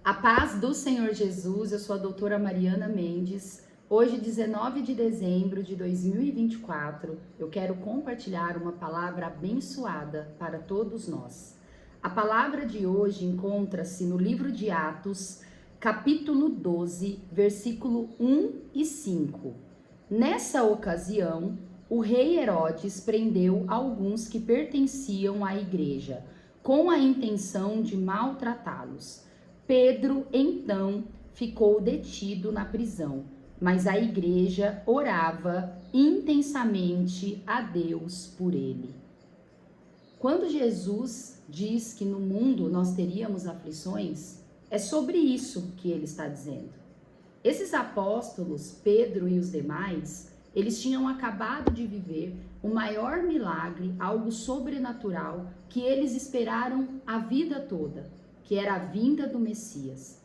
A paz do Senhor Jesus, eu sou a doutora Mariana Mendes. Hoje, 19 de dezembro de 2024, eu quero compartilhar uma palavra abençoada para todos nós. A palavra de hoje encontra-se no livro de Atos, capítulo 12, versículo 1 e 5. Nessa ocasião, o rei Herodes prendeu alguns que pertenciam à igreja, com a intenção de maltratá-los. Pedro, então, ficou detido na prisão, mas a igreja orava intensamente a Deus por ele. Quando Jesus diz que no mundo nós teríamos aflições, é sobre isso que ele está dizendo. Esses apóstolos, Pedro e os demais, eles tinham acabado de viver o maior milagre, algo sobrenatural, que eles esperaram a vida toda, que era a vinda do Messias.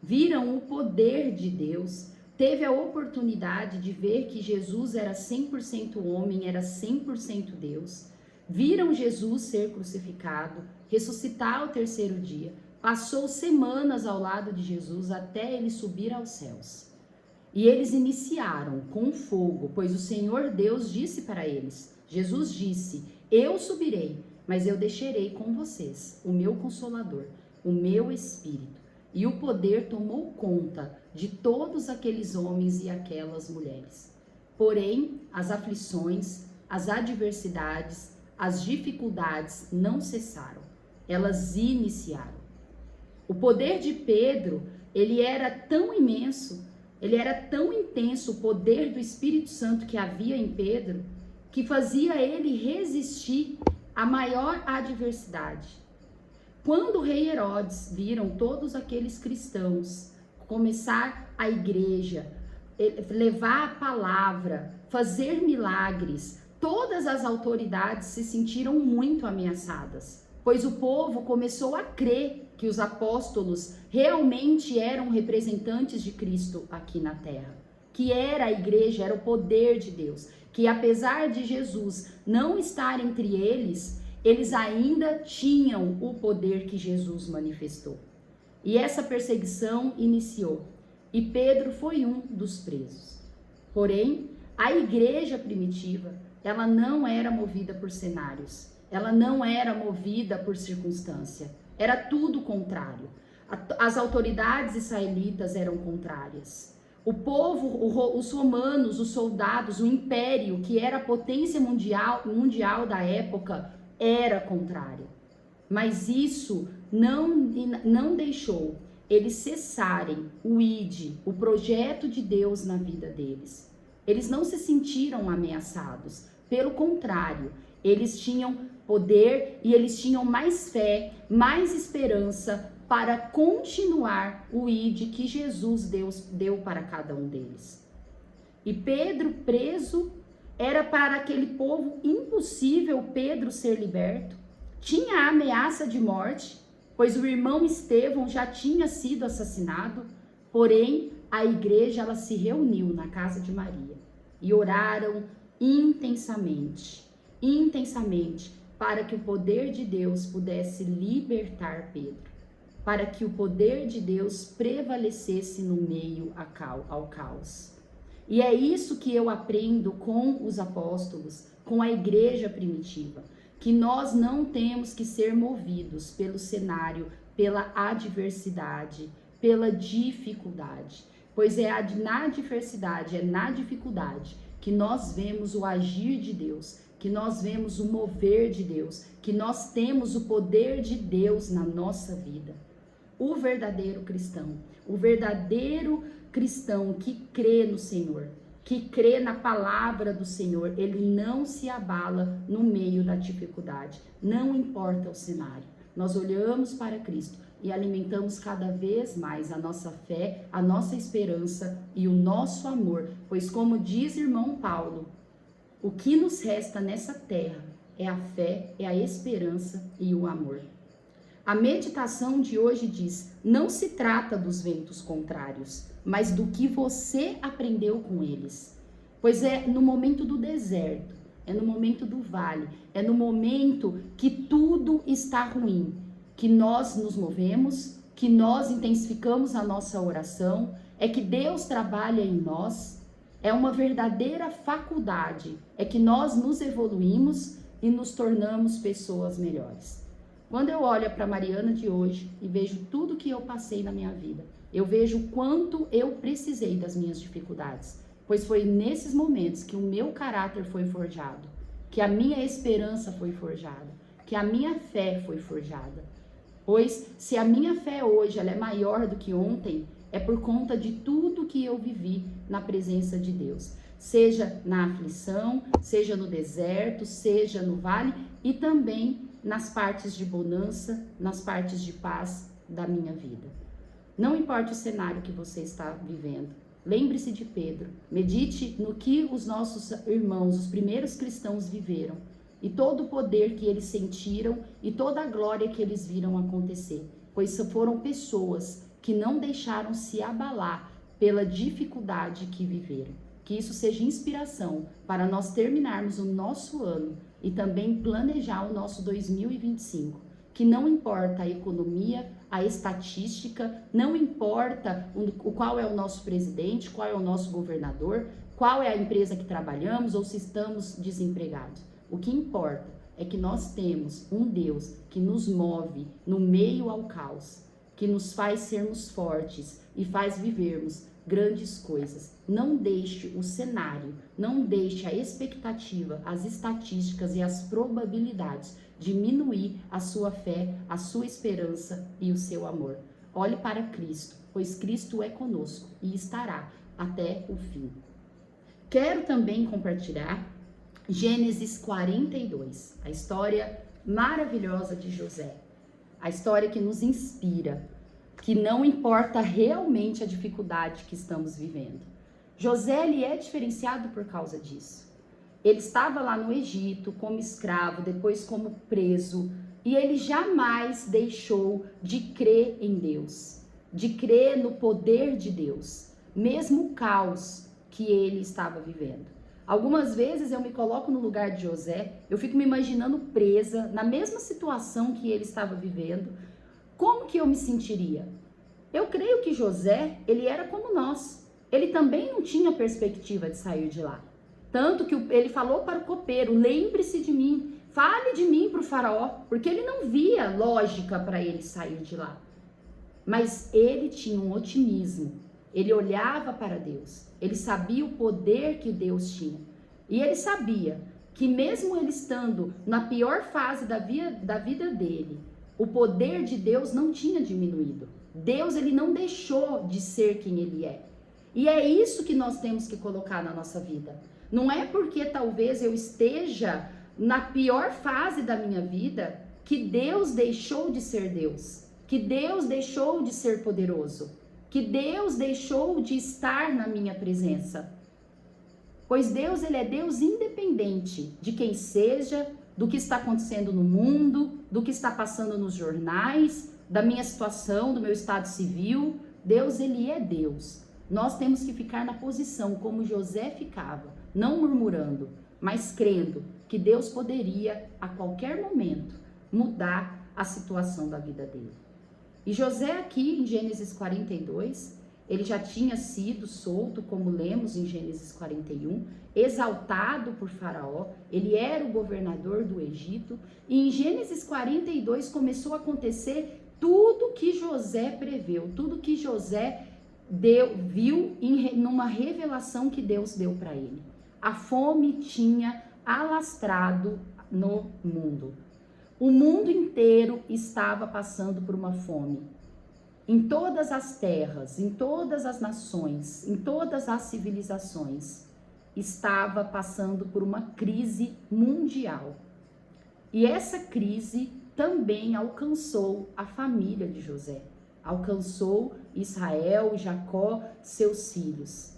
Viram o poder de Deus, teve a oportunidade de ver que Jesus era 100% homem, era 100% Deus. Viram Jesus ser crucificado, ressuscitar ao terceiro dia. Passou semanas ao lado de Jesus até ele subir aos céus. E eles iniciaram com fogo, pois o Senhor Deus disse para eles, Jesus disse, eu subirei, mas eu deixarei com vocês o meu Consolador, o meu Espírito. E o poder tomou conta de todos aqueles homens e aquelas mulheres. Porém, as aflições, as adversidades, as dificuldades não cessaram. Elas iniciaram. O poder de Pedro, ele era tão imenso, ele era tão intenso, o poder do Espírito Santo que havia em Pedro, que fazia ele resistir à maior adversidade. Quando o rei Herodes viram todos aqueles cristãos começar a igreja, levar a palavra, fazer milagres, todas as autoridades se sentiram muito ameaçadas, pois o povo começou a crer que os apóstolos realmente eram representantes de Cristo aqui na terra, que era a igreja, era o poder de Deus, que apesar de Jesus não estar entre eles, eles ainda tinham o poder que Jesus manifestou. E essa perseguição iniciou, e Pedro foi um dos presos. Porém, a igreja primitiva, ela não era movida por cenários, ela não era movida por circunstância, era tudo contrário. As autoridades israelitas eram contrárias. O povo, os romanos, os soldados, o império, que era a potência mundial da época, era contrário. Mas isso não deixou eles cessarem o ID, o projeto de Deus na vida deles. Eles não se sentiram ameaçados. Pelo contrário, eles tinham poder e eles tinham mais fé, mais esperança para continuar o ID que Jesus deu para cada um deles. E Pedro preso, era para aquele povo impossível Pedro ser liberto. Tinha a ameaça de morte, pois o irmão Estevão já tinha sido assassinado. Porém, a igreja ela se reuniu na casa de Maria e oraram intensamente, para que o poder de Deus pudesse libertar Pedro, para que o poder de Deus prevalecesse no meio ao caos. E é isso que eu aprendo com os apóstolos, com a igreja primitiva, que nós não temos que ser movidos pelo cenário, pela adversidade, pela dificuldade, pois é na adversidade, é na dificuldade que nós vemos o agir de Deus, que nós vemos o mover de Deus, que nós temos o poder de Deus na nossa vida. O verdadeiro cristão que crê no Senhor, que crê na palavra do Senhor, ele não se abala no meio da dificuldade, não importa o cenário. Nós olhamos para Cristo e alimentamos cada vez mais a nossa fé, a nossa esperança e o nosso amor, pois como diz irmão Paulo, o que nos resta nessa terra é a fé, é a esperança e o amor. A meditação de hoje diz, não se trata dos ventos contrários, mas do que você aprendeu com eles. Pois é no momento do deserto, é no momento do vale, é no momento que tudo está ruim, que nós nos movemos, que nós intensificamos a nossa oração, é que Deus trabalha em nós, é uma verdadeira faculdade, é que nós nos evoluímos e nos tornamos pessoas melhores. Quando eu olho para a Mariana de hoje e vejo tudo que eu passei na minha vida, eu vejo o quanto eu precisei das minhas dificuldades, pois foi nesses momentos que o meu caráter foi forjado, que a minha esperança foi forjada, que a minha fé foi forjada. Pois se a minha fé hoje ela é maior do que ontem, é por conta de tudo que eu vivi na presença de Deus. Seja na aflição, seja no deserto, seja no vale e também nas partes de bonança, nas partes de paz da minha vida. Não importa o cenário que você está vivendo, lembre-se de Pedro, medite no que os nossos irmãos, os primeiros cristãos viveram e todo o poder que eles sentiram e toda a glória que eles viram acontecer, pois foram pessoas que não deixaram se abalar pela dificuldade que viveram. Que isso seja inspiração para nós terminarmos o nosso ano e também planejar o nosso 2025. Que não importa a economia, a estatística, não importa qual é o nosso presidente, qual é o nosso governador, qual é a empresa que trabalhamos ou se estamos desempregados. O que importa é que nós temos um Deus que nos move no meio ao caos, que nos faz sermos fortes e faz vivermos grandes coisas. Não deixe o cenário, não deixe a expectativa, as estatísticas e as probabilidades diminuir a sua fé, a sua esperança e o seu amor. Olhe para Cristo, pois Cristo é conosco e estará até o fim. Quero também compartilhar Gênesis 42, a história maravilhosa de José. A história que nos inspira, que não importa realmente a dificuldade que estamos vivendo. José, ele é diferenciado por causa disso. Ele estava lá no Egito como escravo, depois como preso, e ele jamais deixou de crer em Deus, de crer no poder de Deus, mesmo o caos que ele estava vivendo. Algumas vezes eu me coloco no lugar de José, eu fico me imaginando presa na mesma situação que ele estava vivendo. Como que eu me sentiria? Eu creio que José, ele era como nós. Ele também não tinha perspectiva de sair de lá. Tanto que ele falou para o copeiro, lembre-se de mim, fale de mim para o faraó, porque ele não via lógica para ele sair de lá. Mas ele tinha um otimismo, ele olhava para Deus, ele sabia o poder que Deus tinha. E ele sabia que mesmo ele estando na pior fase da vida dele, o poder de Deus não tinha diminuído. Deus, ele não deixou de ser quem ele é. E é isso que nós temos que colocar na nossa vida. Não é porque talvez eu esteja na pior fase da minha vida que Deus deixou de ser Deus, que Deus deixou de ser poderoso, que Deus deixou de estar na minha presença. Pois Deus, ele é Deus independente de quem seja, do que está acontecendo no mundo, do que está passando nos jornais, da minha situação, do meu estado civil. Deus, ele é Deus. Nós temos que ficar na posição como José ficava, não murmurando, mas crendo que Deus poderia, a qualquer momento, mudar a situação da vida dele. E José aqui, em Gênesis 42, ele já tinha sido solto, como lemos em Gênesis 41, exaltado por Faraó, ele era o governador do Egito, e em Gênesis 42 começou a acontecer tudo que José preveu, tudo que José viu numa revelação que Deus deu para ele. A fome tinha alastrado no mundo. O mundo inteiro estava passando por uma fome. Em todas as terras, em todas as nações, em todas as civilizações, estava passando por uma crise mundial. E essa crise também alcançou a família de José. Alcançou Israel, Jacó, seus filhos.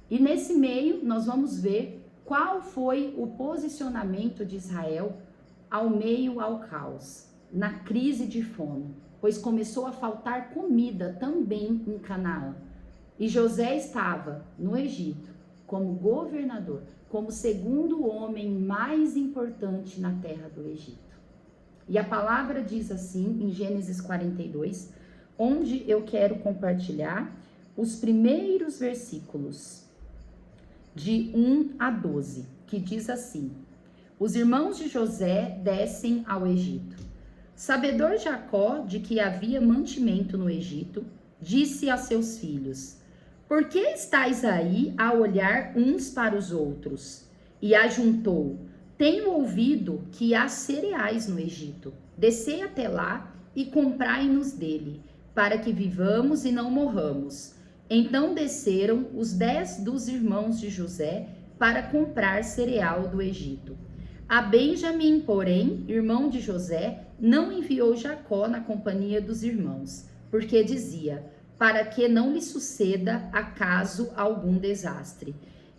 E nesse meio nós vamos ver qual foi o posicionamento de Israel ao meio ao caos, na crise de fome, pois começou a faltar comida também em Canaã. E José estava no Egito como governador, como segundo homem mais importante na terra do Egito. E a palavra diz assim, em Gênesis 42, onde eu quero compartilhar os primeiros versículos, de 1 a 12, que diz assim: Os irmãos de José descem ao Egito. Sabedor Jacó de que havia mantimento no Egito, disse a seus filhos: Por que estáis aí a olhar uns para os outros? E ajuntou: Tenho ouvido que há cereais no Egito. Descei até lá e comprai-nos dele, para que vivamos e não morramos. Então desceram os 10 dos irmãos de José para comprar cereal do Egito. A Benjamim, porém, irmão de José, não enviou Jacó na companhia dos irmãos, porque dizia: para que não lhe suceda acaso algum desastre.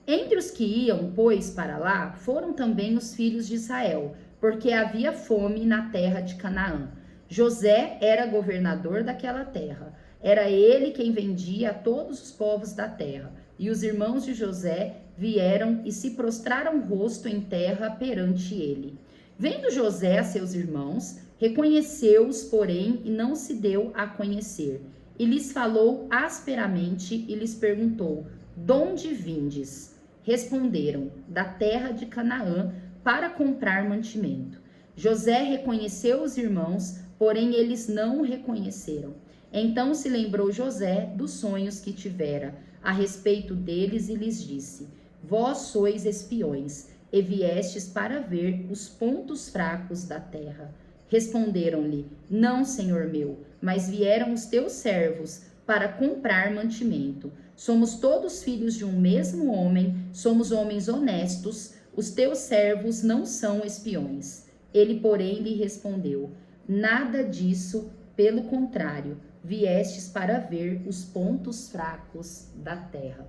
Entre os que iam, pois, para lá, foram também os filhos de Israel, porque havia fome na terra de Canaã. José era governador daquela terra. Era ele quem vendia a todos os povos da terra. E os irmãos de José vieram e se prostraram rosto em terra perante ele. Vendo José a seus irmãos, reconheceu-os, porém, e não se deu a conhecer. E lhes falou asperamente e lhes perguntou: donde vindes? Responderam: da terra de Canaã, para comprar mantimento. José reconheceu os irmãos, porém eles não o reconheceram. Então se lembrou José dos sonhos que tivera a respeito deles e lhes disse: Vós sois espiões, e viestes para ver os pontos fracos da terra. Responderam-lhe: Não, senhor meu, mas vieram os teus servos para comprar mantimento. Somos todos filhos de um mesmo homem, somos homens honestos, os teus servos não são espiões. Ele, porém, lhe respondeu: Nada disso, pelo contrário, viestes para ver os pontos fracos da terra.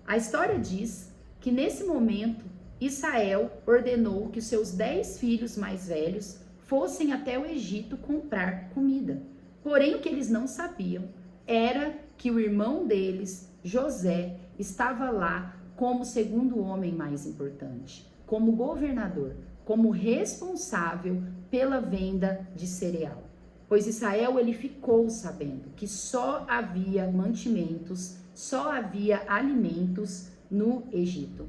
A história diz que nesse momento Israel ordenou que os seus 10 filhos mais velhos fossem até o Egito comprar comida. Porém, o que eles não sabiam era que o irmão deles, José, estava lá como segundo homem mais importante, como governador, como responsável pela venda de cereal. Pois Israel, ele ficou sabendo que só havia mantimentos, só havia alimentos no Egito.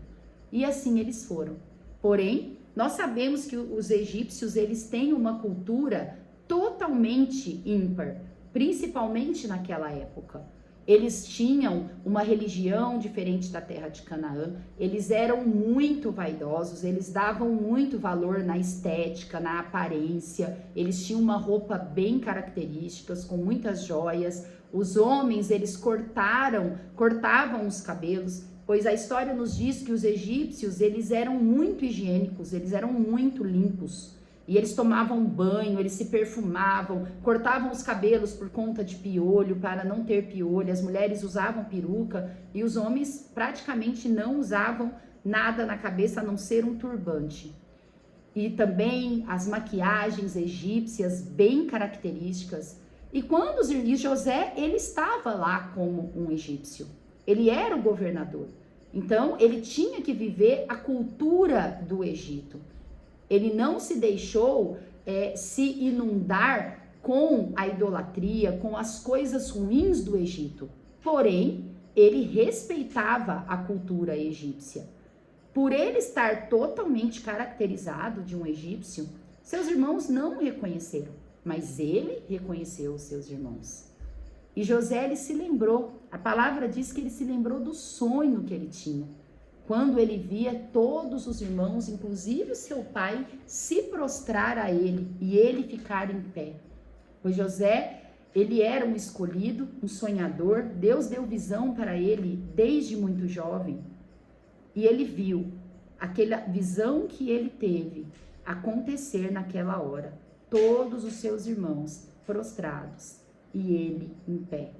E assim eles foram. Porém, nós sabemos que os egípcios, eles têm uma cultura totalmente ímpar, principalmente naquela época. Eles tinham uma religião diferente da terra de Canaã, eles eram muito vaidosos, eles davam muito valor na estética, na aparência, eles tinham uma roupa bem característica, com muitas joias. Os homens, eles cortavam os cabelos, pois a história nos diz que os egípcios, eles eram muito higiênicos, eles eram muito limpos. E eles tomavam banho, eles se perfumavam, cortavam os cabelos por conta de piolho, para não ter piolho. As mulheres usavam peruca e os homens praticamente não usavam nada na cabeça a não ser um turbante. E também as maquiagens egípcias bem características. E José, ele estava lá como um egípcio. Ele era o governador. Então, ele tinha que viver a cultura do Egito. Ele não se deixou se inundar com a idolatria, com as coisas ruins do Egito. Porém, ele respeitava a cultura egípcia. Por ele estar totalmente caracterizado de um egípcio, seus irmãos não o reconheceram, mas ele reconheceu os seus irmãos. E José, ele se lembrou, a palavra diz que ele se lembrou do sonho que ele tinha. Quando ele via todos os irmãos, inclusive seu pai, se prostrar a ele e ele ficar em pé. Pois José, ele era um escolhido, um sonhador. Deus deu visão para ele desde muito jovem. E ele viu aquela visão que ele teve acontecer naquela hora. Todos os seus irmãos prostrados e ele em pé.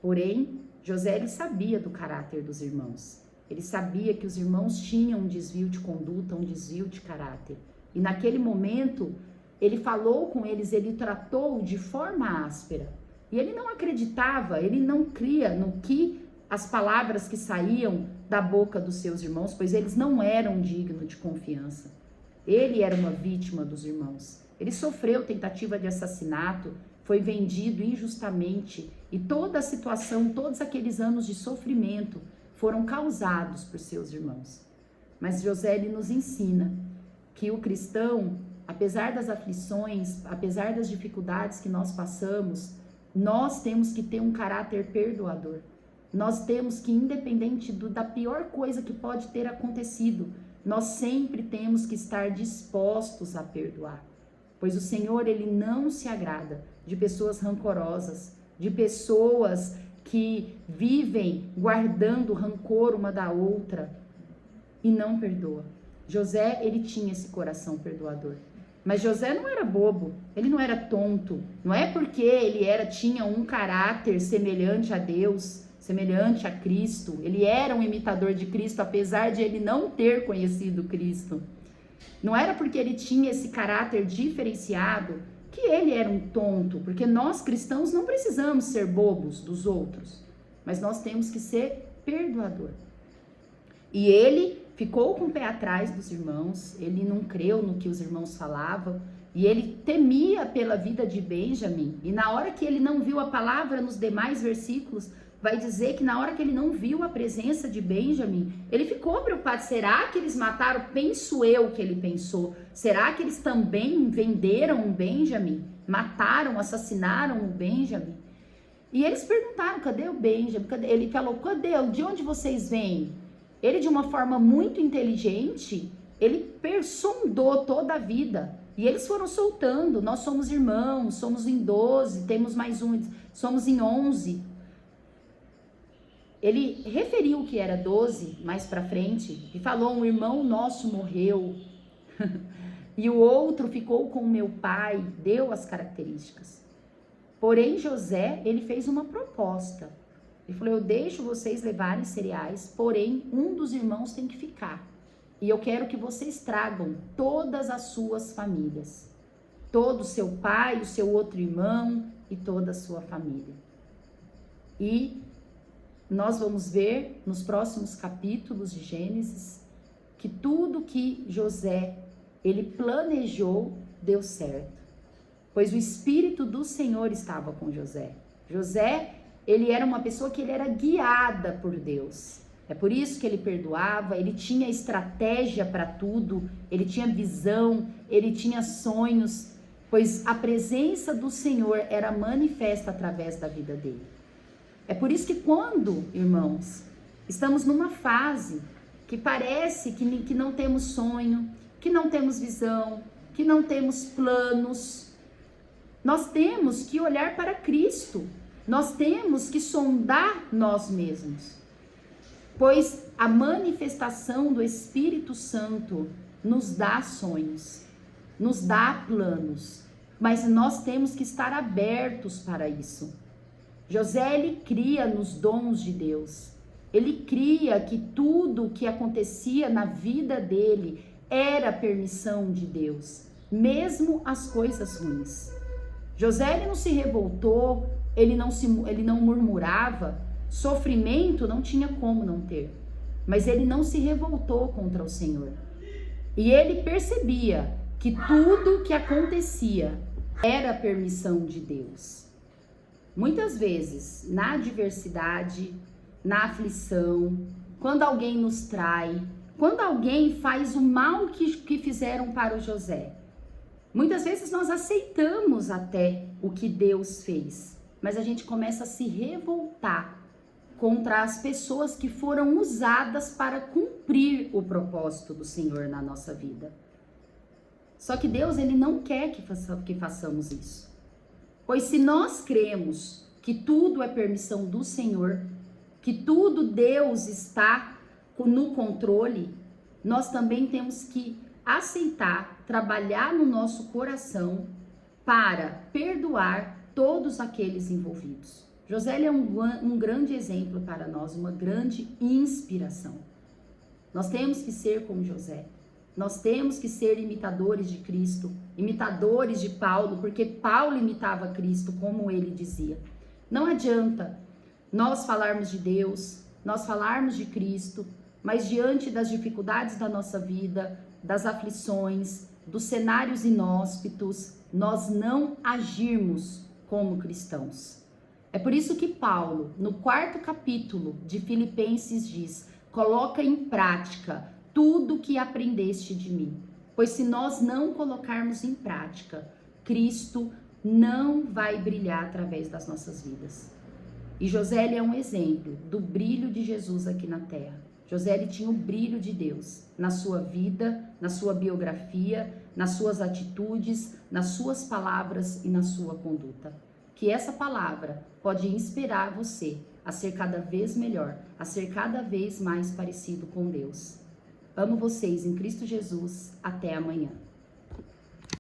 Porém, José, ele sabia do caráter dos irmãos. Ele sabia que os irmãos tinham um desvio de conduta, um desvio de caráter. E naquele momento, ele falou com eles, ele tratou de forma áspera. E ele não acreditava, ele não cria no que as palavras que saíam da boca dos seus irmãos, pois eles não eram dignos de confiança. Ele era uma vítima dos irmãos. Ele sofreu tentativa de assassinato foi vendido injustamente e toda a situação, todos aqueles anos de sofrimento foram causados por seus irmãos. Mas José, ele nos ensina que o cristão, apesar das aflições, apesar das dificuldades que nós passamos, nós temos que ter um caráter perdoador. Nós temos que, independente da pior coisa que pode ter acontecido, nós sempre temos que estar dispostos a perdoar. Pois o Senhor, ele não se agrada de pessoas rancorosas, de pessoas que vivem guardando rancor uma da outra e não perdoa. José, ele tinha esse coração perdoador. Mas José não era bobo, ele não era tonto. Não é porque ele tinha um caráter semelhante a Deus, semelhante a Cristo. Ele era um imitador de Cristo, apesar de ele não ter conhecido Cristo. Não era porque ele tinha esse caráter diferenciado que ele era um tonto, porque nós cristãos não precisamos ser bobos dos outros, mas nós temos que ser perdoador. E ele ficou com o pé atrás dos irmãos, ele não creu no que os irmãos falavam, e ele temia pela vida de Benjamim. E na hora que ele não viu a palavra nos demais versículos, vai dizer que na hora que ele não viu a presença de Benjamim, ele ficou preocupado. Será que eles mataram? Penso eu que ele pensou. Será que eles também venderam o Benjamim? Mataram, assassinaram o Benjamim? E eles perguntaram, cadê o Benjamim? Ele falou, cadê? De onde vocês vêm? Ele, de uma forma muito inteligente, ele sondou toda a vida. E eles foram soltando. Nós somos irmãos, somos em 12, temos mais um, somos em 11. Ele referiu que era 12 mais para frente e falou, um irmão nosso morreu e o outro ficou com o meu pai, deu as características. Porém, José, ele fez uma proposta. Ele falou, eu deixo vocês levarem cereais, porém, um dos irmãos tem que ficar. E eu quero que vocês tragam todas as suas famílias. Todo o seu pai, o seu outro irmão e toda a sua família. E nós vamos ver nos próximos capítulos de Gênesis que tudo que José, ele planejou, deu certo. Pois o Espírito do Senhor estava com José. José, ele era uma pessoa que ele era guiada por Deus. É por isso que ele perdoava, ele tinha estratégia para tudo, ele tinha visão, ele tinha sonhos, pois a presença do Senhor era manifesta através da vida dele. É por isso que quando, irmãos, estamos numa fase que parece que não temos sonho, que não temos visão, que não temos planos, nós temos que olhar para Cristo, nós temos que sondar nós mesmos, pois a manifestação do Espírito Santo nos dá sonhos, nos dá planos, mas nós temos que estar abertos para isso. José, ele cria nos dons de Deus. Ele cria que tudo o que acontecia na vida dele era permissão de Deus, mesmo as coisas ruins. José, ele não se revoltou, ele não murmurava, sofrimento não tinha como não ter, mas ele não se revoltou contra o Senhor. E ele percebia que tudo que acontecia era permissão de Deus. Muitas vezes, na adversidade, na aflição, quando alguém nos trai, quando alguém faz o mal que fizeram para o José, muitas vezes nós aceitamos até o que Deus fez, mas a gente começa a se revoltar contra as pessoas que foram usadas para cumprir o propósito do Senhor na nossa vida. Só que Deus, ele não quer que façamos isso. Pois se nós cremos que tudo é permissão do Senhor, que tudo Deus está no controle, nós também temos que aceitar, trabalhar no nosso coração para perdoar todos aqueles envolvidos. José é um grande exemplo para nós, uma grande inspiração. Nós temos que ser como José. Nós temos que ser imitadores de Cristo, imitadores de Paulo, porque Paulo imitava Cristo, como ele dizia. Não adianta nós falarmos de Deus, nós falarmos de Cristo, mas diante das dificuldades da nossa vida, das aflições, dos cenários inóspitos, nós não agirmos como cristãos. É por isso que Paulo, no 4º capítulo de Filipenses, diz: coloca em prática tudo o que aprendeste de mim. Pois se nós não colocarmos em prática, Cristo não vai brilhar através das nossas vidas. E Josélia é um exemplo do brilho de Jesus aqui na terra. Josélia tinha o brilho de Deus na sua vida, na sua biografia, nas suas atitudes, nas suas palavras e na sua conduta. Que essa palavra pode inspirar você a ser cada vez melhor, a ser cada vez mais parecido com Deus. Amo vocês em Cristo Jesus. Até amanhã.